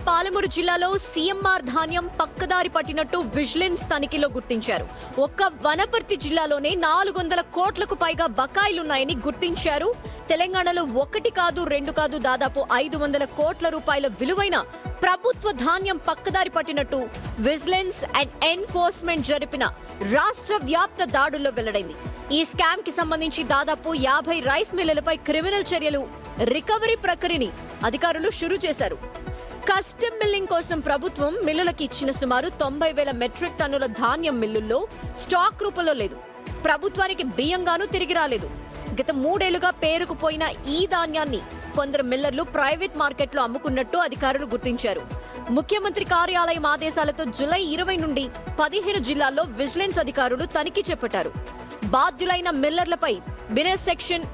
పాలమూరు జిల్లాలో సీఎంఆర్ ధాన్యం పక్కదారి పట్టినట్టు విజిలెన్స్ తనిఖీలో గుర్తించారు. ఒక్క వనపర్తి జిల్లాలోనే 400 కోట్లకు పైగా బకాయిలున్నాయని గుర్తించారు. తెలంగాణలో 1 కాదు 2 కాదు దాదాపు 500 కోట్ల రూపాయల విలువైన ప్రభుత్వ ధాన్యం పక్కదారి పట్టినట్టు విజిలెన్స్ అండ్ ఎన్ఫోర్స్మెంట్ జరిపిన రాష్ట్ర వ్యాప్త దాడుల్లో వెల్లడైంది. ఈ స్కామ్ కి సంబంధించి దాదాపు 50 రైస్ మిల్లులపై క్రిమినల్ చర్యలు, రికవరీ ప్రక్రియని అధికారులు షురూ చేశారు. కస్టమ్ మిల్లింగ్ కోసం ప్రభుత్వం మిల్లులకి ఇచ్చిన సుమారు 90,000 మెట్రిక్ టన్నుల ధాన్యం మిల్లుల్లో స్టాక్ రూపంలో లేదు. ప్రభుత్వానికి బియ్యంగానూ తిరిగి రాలేదు. గత 3 ఏళ్లుగా పేరుకుపోయిన ఈ ధాన్యాన్ని కొందరు మిల్లర్లు ప్రైవేట్ మార్కెట్లో అమ్ముకున్నట్టు అధికారులు గుర్తించారు. ముఖ్యమంత్రి కార్యాలయం ఆదేశాలతో జూలై 20 నుండి 15 జిల్లాల్లో విజిలెన్స్ అధికారులు తనిఖీ చేపట్టారు. బాధ్యులైన మిల్లర్లపై business section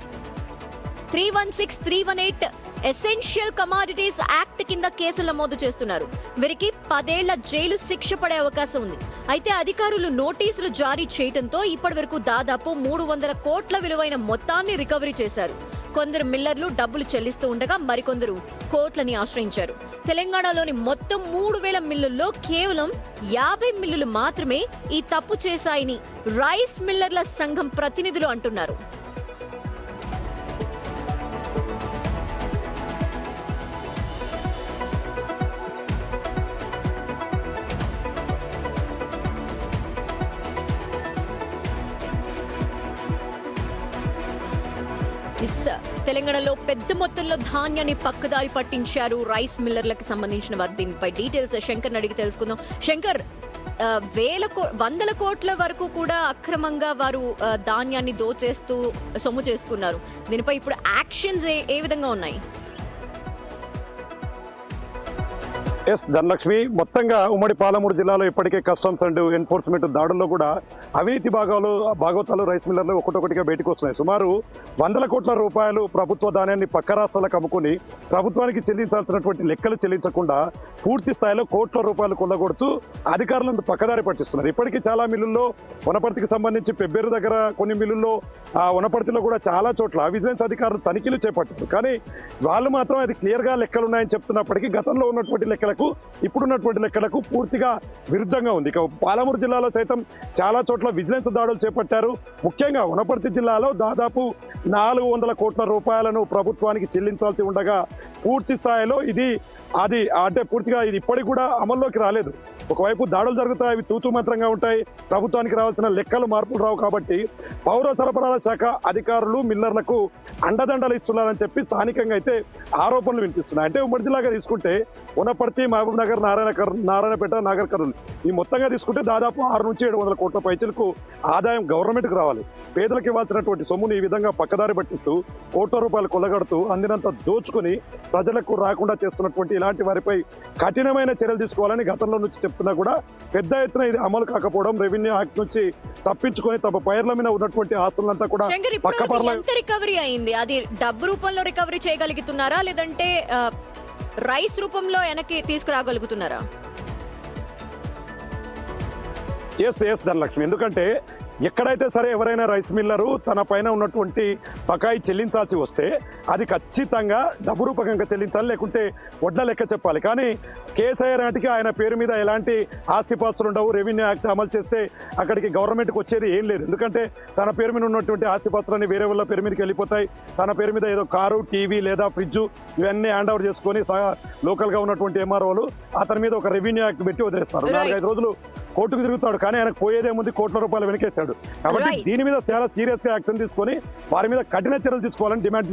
316, 318 essential commodities act కింద కేసులు నమోదు చేస్తున్నారు. వీరికి 10 ఏళ్ల జైలు శిక్ష పడే అవకాశం ఉంది. అయితే అధికారులు నోటీసులు జారీ చేయడంతో ఇప్పటి వరకు దాదాపు 300 కోట్ల విలువైన మొత్తాన్ని రికవరీ చేశారు. కొందరు మిల్లర్లు డబ్బులు చెల్లిస్తూ ఉండగా మరికొందరు కోర్టులని ఆశ్రయించారు. తెలంగాణలోని మొత్తం 3,000 మిల్లుల్లో కేవలం 50 మిల్లులు మాత్రమే ఈ తప్పు చేశాయని రైస్ మిల్లర్ల సంఘం ప్రతినిధులు అంటున్నారు. తెలంగాణలో పెద్ద మొత్తంలో ధాన్యాన్ని పక్కదారి పట్టించారు రైస్ మిల్లర్లకు సంబంధించిన వారు. దీనిపై డీటెయిల్స్ శంకర్ అడిగి తెలుసుకుందాం. శంకర్, 100 కోట్ల వరకు కూడా అక్రమంగా వారు ధాన్యాన్ని దోచేస్తూ సొమ్ము చేసుకున్నారు. దీనిపై ఇప్పుడు యాక్షన్స్ ఏ విధంగా ఉన్నాయి? ఎస్ ధనలక్ష్మి, మొత్తంగా ఉమ్మడి పాలమూరు జిల్లాలో ఇప్పటికే కస్టమ్స్ అండ్ ఎన్ఫోర్స్మెంట్ దాడుల్లో కూడా అవినీతి భాగవతాలు రైస్ మిల్లర్లు ఒకటొకటిగా బయటకు వస్తున్నాయి. సుమారు 100 కోట్ల రూపాయలు ప్రభుత్వ ధాన్యాన్ని పక్క రాష్ట్రాలకు అమ్ముకుని ప్రభుత్వానికి చెల్లించాల్సినటువంటి లెక్కలు చెల్లించకుండా పూర్తి స్థాయిలో కోట్ల రూపాయలు కొల్లగొడుతూ అధికారులను పక్కదారి పట్టిస్తున్నారు. ఇప్పటికీ చాలా మిల్లుల్లో, వనపర్తికి సంబంధించి పెబ్బేరు దగ్గర కొన్ని మిల్లుల్లో, వనపర్తిలో కూడా చాలా చోట్ల విజిలెన్స్ అధికారులు తనిఖీలు చేపట్టారు. కానీ వాళ్ళు మాత్రం అది క్లియర్గా లెక్కలు ఉన్నాయని చెప్తున్నప్పటికీ గతంలో ఉన్నటువంటి లెక్కలకు ఇప్పుడున్నటువంటి లెక్కలకు పూర్తిగా విరుద్ధంగా ఉంది. ఇక పాలమూరు జిల్లాలో సైతం చాలా చోట్ల విజిలెన్స్ దాడులు చేపట్టారు. ముఖ్యంగా వనపర్తి జిల్లాలో దాదాపు 400 కోట్ల రూపాయలను ప్రభుత్వానికి చెల్లించాల్సి ఉండగా పూర్తి స్థాయిలో పూర్తిగా ఇది ఇప్పటికి కూడా అమల్లోకి రాలేదు. ఒకవైపు దాడులు జరుగుతాయి, అవి తూతూ మంత్రంగా ఉంటాయి. ప్రభుత్వానికి రావాల్సిన లెక్కలు మార్పులు రావు. కాబట్టి పౌర సరఫరాల శాఖ అధికారులు మిల్లర్లకు అండదండలు ఇస్తున్నారని చెప్పి స్థానికంగా అయితే ఆరోపణలు వినిపిస్తున్నాయి. అంటే ఉమ్మడి జిల్లాగా తీసుకుంటే వనపర్తి, మహబూబ్ నగర్, నారాయణపేట, నాగర్ కర్నూలు ఈ మొత్తంగా తీసుకుంటే దాదాపు 600 నుంచి 700 కోట్ల పైచలకు ఆదాయం గవర్నమెంట్కి రావాలి. పేదలకు ఇవ్వాల్సినటువంటి సొమ్ముని ఈ విధంగా పక్కదారి పట్టిస్తూ కోట్ల రూపాయలు కొల్లగడుతూ అందినంత దోచుకుని ప్రజలకు రాకుండా చేస్తున్నటువంటి ఇలాంటి వారిపై కఠినమైన చర్యలు తీసుకోవాలని గతంలో నుంచి చెప్తున్నా కూడా పెద్ద ఎత్తున ఇది అమలు కాకపోవడం, రెవెన్యూ యాక్ట్ నుంచి తప్పించుకొని తమ పైర్ల మీద ఉన్నటువంటి ఆస్తులంతా కూడా రికవరీ అయింది. అది డబ్బు రూపంలో రికవరీ చేయగలుగుతున్నారా, లేదంటే రైస్ రూపంలో వెనక్కి తీసుకురాగలుగుతున్నారా? ఎస్ ధనలక్ష్మి, ఎందుకంటే ఎక్కడైతే సరే ఎవరైనా రైస్ మిల్లరు తన పైన ఉన్నటువంటి బకాయి చెల్లించాల్సి వస్తే అది ఖచ్చితంగా డబ్బు రూపకంగా చెల్లించాలి, లేకుంటే వడ్ల లెక్క చెప్పాలి. కానీ కేసీఆర్ నాటికి ఆయన పేరు మీద ఎలాంటి ఆస్తిపాస్తులు ఉండవు. రెవెన్యూ యాక్ట్ అమలు చేస్తే అక్కడికి గవర్నమెంట్కి వచ్చేది ఏం లేదు. ఎందుకంటే తన పేరు మీద ఉన్నటువంటి ఆస్తిపాస్తులన్నీ వేరే వాళ్ళ పేరు మీదకి వెళ్ళిపోతాయి. తన పేరు మీద ఏదో కారు, టీవీ లేదా ఫ్రిడ్జ్ ఇవన్నీ హ్యాండ్ ఓవర్ చేసుకొని లోకల్గా ఉన్నటువంటి ఎంఆర్ఓలు అతని మీద ఒక రెవెన్యూ యాక్ట్ పెట్టి వదిలేస్తారు. 4-5 రోజులు కోర్టుకు తిరుగుతాడు, కానీ ఆయనకు పోయేదేముంది, కోట్ల రూపాయలు వెనకేస్తాడు. కాబట్టి దీని మీద చాలా సీరియస్ గా యాక్షన్ తీసుకొని వారి మీద కఠిన చర్యలు తీసుకోవాలని డిమాండ్.